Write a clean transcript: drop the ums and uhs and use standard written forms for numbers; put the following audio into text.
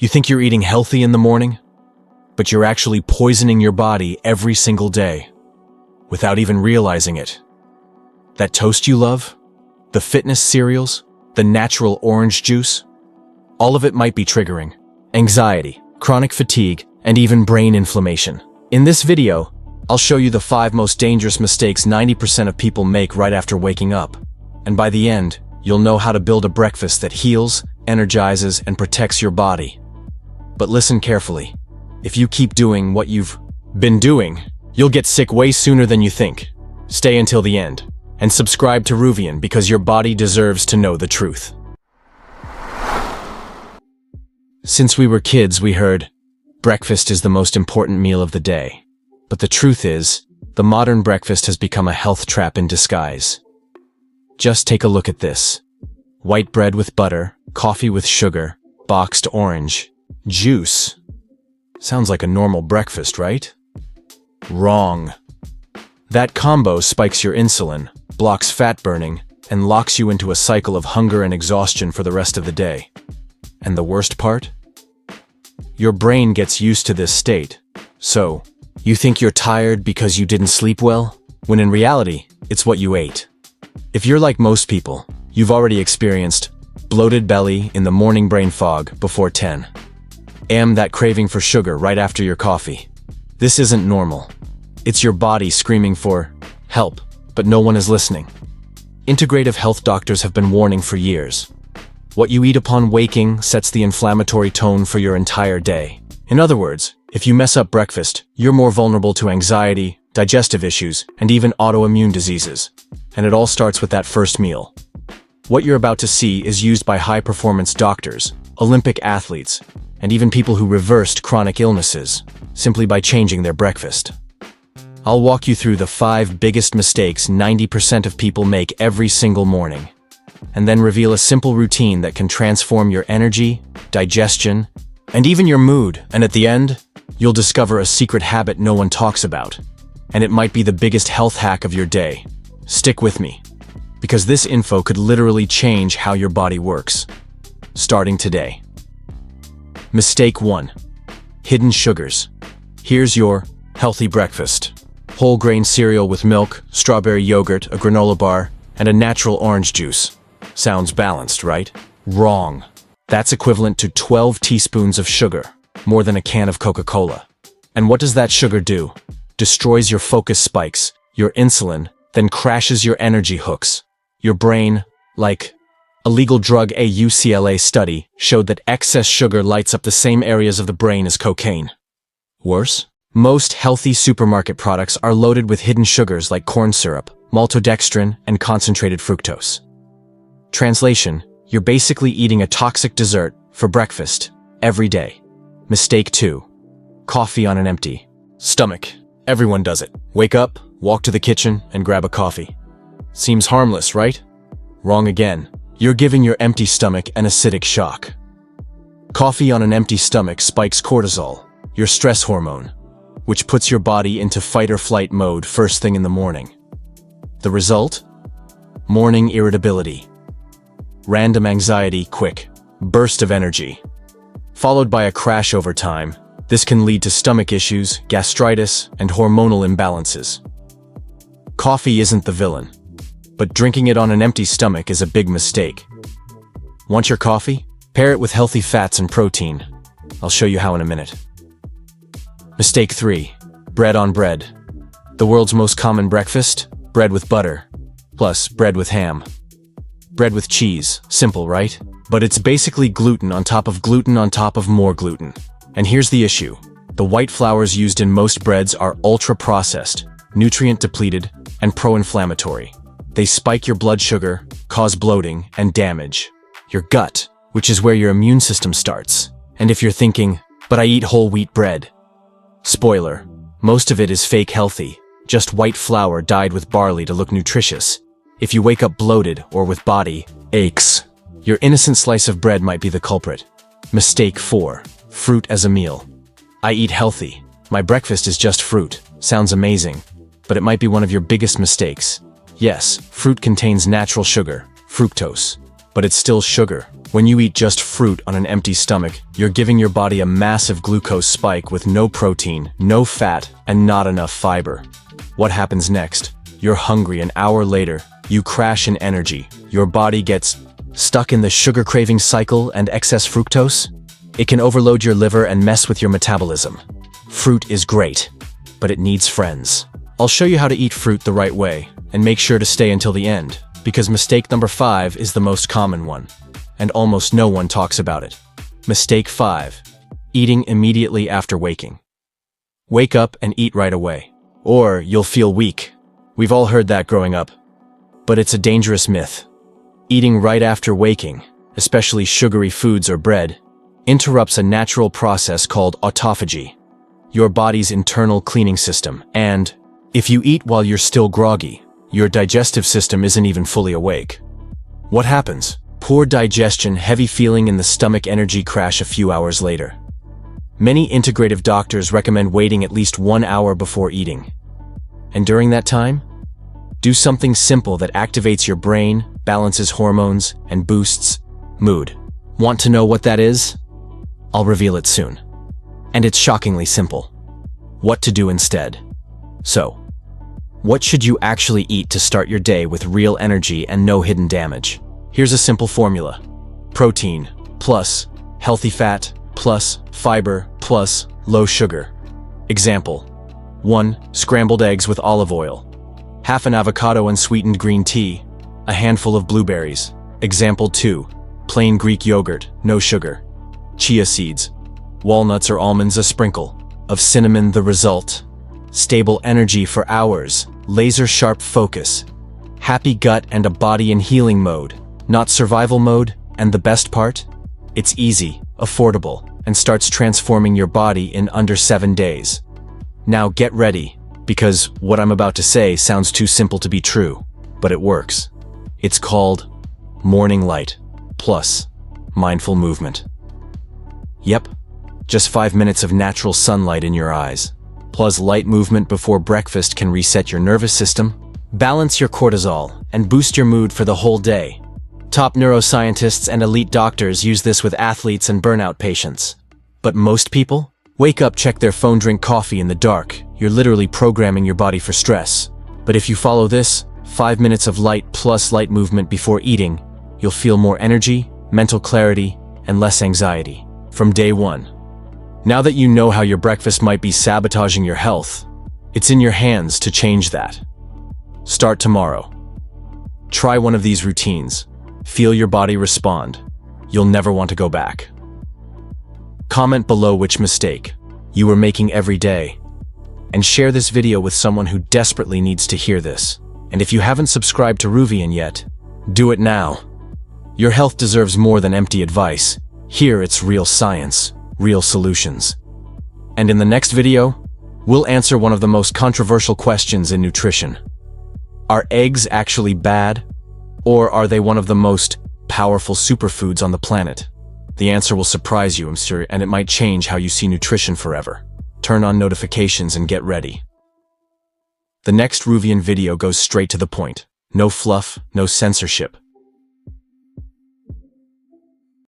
You think you're eating healthy in the morning, but you're actually poisoning your body every single day without even realizing it. That toast you love, the fitness cereals, the natural orange juice, all of it might be triggering anxiety, chronic fatigue, and even brain inflammation. In this video, I'll show you the 5 most dangerous mistakes 90% of people make right after waking up. And by the end, you'll know how to build a breakfast that heals, energizes, and protects your body. But listen carefully. If you keep doing what you've been doing, you'll get sick way sooner than you think. Stay until the end, and subscribe to Ruvian because your body deserves to know the truth. Since we were kids, we heard, breakfast is the most important meal of the day. But the truth is, the modern breakfast has become a health trap in disguise. Just take a look at this. White bread with butter, coffee with sugar, boxed orange, juice. Sounds like a normal breakfast, right? Wrong. That combo spikes your insulin, blocks fat burning, and locks you into a cycle of hunger and exhaustion for the rest of the day. And the worst part? Your brain gets used to this state. So, you think you're tired because you didn't sleep well, when in reality, it's what you ate. If you're like most people, you've already experienced bloated belly in the morning brain fog before 10 a.m. that craving for sugar right after your coffee. This isn't normal. It's your body screaming for help, but no one is listening. Integrative health doctors have been warning for years. What you eat upon waking sets the inflammatory tone for your entire day. In other words, if you mess up breakfast, you're more vulnerable to anxiety, digestive issues, and even autoimmune diseases. And it all starts with that first meal. What you're about to see is used by high-performance doctors, Olympic athletes, and even people who reversed chronic illnesses, simply by changing their breakfast. I'll walk you through the 5 biggest mistakes 90% of people make every single morning, and then reveal a simple routine that can transform your energy, digestion, and even your mood. And at the end, you'll discover a secret habit no one talks about, and it might be the biggest health hack of your day. Stick with me, because this info could literally change how your body works. Starting today. Mistake 1. Hidden sugars. Here's your healthy breakfast. Whole grain cereal with milk, strawberry yogurt, a granola bar, and a natural orange juice. Sounds balanced, right? Wrong. That's equivalent to 12 teaspoons of sugar, more than a can of Coca-Cola. And what does that sugar do? Destroys your focus spikes, your insulin, then crashes your energy hooks. Your brain, like a legal drug. A UCLA study showed that excess sugar lights up the same areas of the brain as cocaine. Worse, most healthy supermarket products are loaded with hidden sugars like corn syrup, maltodextrin, and concentrated fructose. Translation, you're basically eating a toxic dessert for breakfast every day. Mistake 2. Coffee on an empty stomach. Everyone does it. Wake up, walk to the kitchen, and grab a coffee. Seems harmless, right? Wrong again. You're giving your empty stomach an acidic shock. Coffee on an empty stomach spikes cortisol, your stress hormone, which puts your body into fight-or-flight mode first thing in the morning. The result? Morning irritability. Random anxiety, quick burst of energy, followed by a crash over time. This can lead to stomach issues, gastritis, and hormonal imbalances. Coffee isn't the villain, but drinking it on an empty stomach is a big mistake. Want your coffee? Pair it with healthy fats and protein. I'll show you how in a minute. Mistake 3. Bread on bread. The world's most common breakfast? Bread with butter, plus bread with ham. Bread with cheese. Simple, right? But it's basically gluten on top of gluten on top of more gluten. And here's the issue. The white flours used in most breads are ultra-processed, nutrient-depleted, and pro-inflammatory. They spike your blood sugar, cause bloating, and damage your gut, which is where your immune system starts. And if you're thinking, but I eat whole wheat bread. Spoiler, most of it is fake healthy, just white flour dyed with barley to look nutritious. If you wake up bloated or with body aches, your innocent slice of bread might be the culprit. Mistake 4. Fruit as a meal. I eat healthy. My breakfast is just fruit. Sounds amazing, but it might be one of your biggest mistakes. Yes, fruit contains natural sugar, fructose, but it's still sugar. When you eat just fruit on an empty stomach, you're giving your body a massive glucose spike with no protein, no fat, and not enough fiber. What happens next? You're hungry. An hour later, you crash in energy. Your body gets stuck in the sugar craving cycle and excess fructose. It can overload your liver and mess with your metabolism. Fruit is great, but it needs friends. I'll show you how to eat fruit the right way, and make sure to stay until the end, because mistake number 5 is the most common one, and almost no one talks about it. Mistake 5. Eating immediately after waking. Wake up and eat right away, or you'll feel weak. We've all heard that growing up, but it's a dangerous myth. Eating right after waking, especially sugary foods or bread, interrupts a natural process called autophagy, your body's internal cleaning system, and if you eat while you're still groggy, your digestive system isn't even fully awake. What happens? Poor digestion, heavy feeling in the stomach, energy crash a few hours later. Many integrative doctors recommend waiting at least 1 hour before eating. And during that time, do something simple that activates your brain, balances hormones, and boosts mood. Want to know what that is? I'll reveal it soon. And it's shockingly simple. What to do instead. So, what should you actually eat to start your day with real energy and no hidden damage? Here's a simple formula. Protein plus healthy fat plus fiber plus low sugar. Example: 1. Scrambled eggs with olive oil. Half an avocado and sweetened green tea. A handful of blueberries. Example 2. Plain Greek yogurt, no sugar. Chia seeds, walnuts or almonds, a sprinkle of cinnamon. The result: stable energy for hours, laser-sharp focus, happy gut, and a body in healing mode, not survival mode. And the best part? It's easy, affordable, and starts transforming your body in under 7 days. Now get ready, because what I'm about to say sounds too simple to be true, but it works. It's called morning light plus mindful movement. Yep, just 5 minutes of natural sunlight in your eyes, plus light movement before breakfast can reset your nervous system, balance your cortisol, and boost your mood for the whole day. Top neuroscientists and elite doctors use this with athletes and burnout patients. But most people? Wake up, check their phone, drink coffee in the dark. You're literally programming your body for stress. But if you follow this, 5 minutes of light plus light movement before eating, you'll feel more energy, mental clarity, and less anxiety from day one. Now that you know how your breakfast might be sabotaging your health, it's in your hands to change that. Start tomorrow. Try one of these routines. Feel your body respond. You'll never want to go back. Comment below which mistake you are making every day, and share this video with someone who desperately needs to hear this. And if you haven't subscribed to Ruvian yet, do it now. Your health deserves more than empty advice. Here it's real science, real solutions. And in the next video, we'll answer one of the most controversial questions in nutrition. Are eggs actually bad? Or are they one of the most powerful superfoods on the planet? The answer will surprise you, I'm sure, and it might change how you see nutrition forever. Turn on notifications and get ready. The next Ruvian video goes straight to the point. No fluff, no censorship.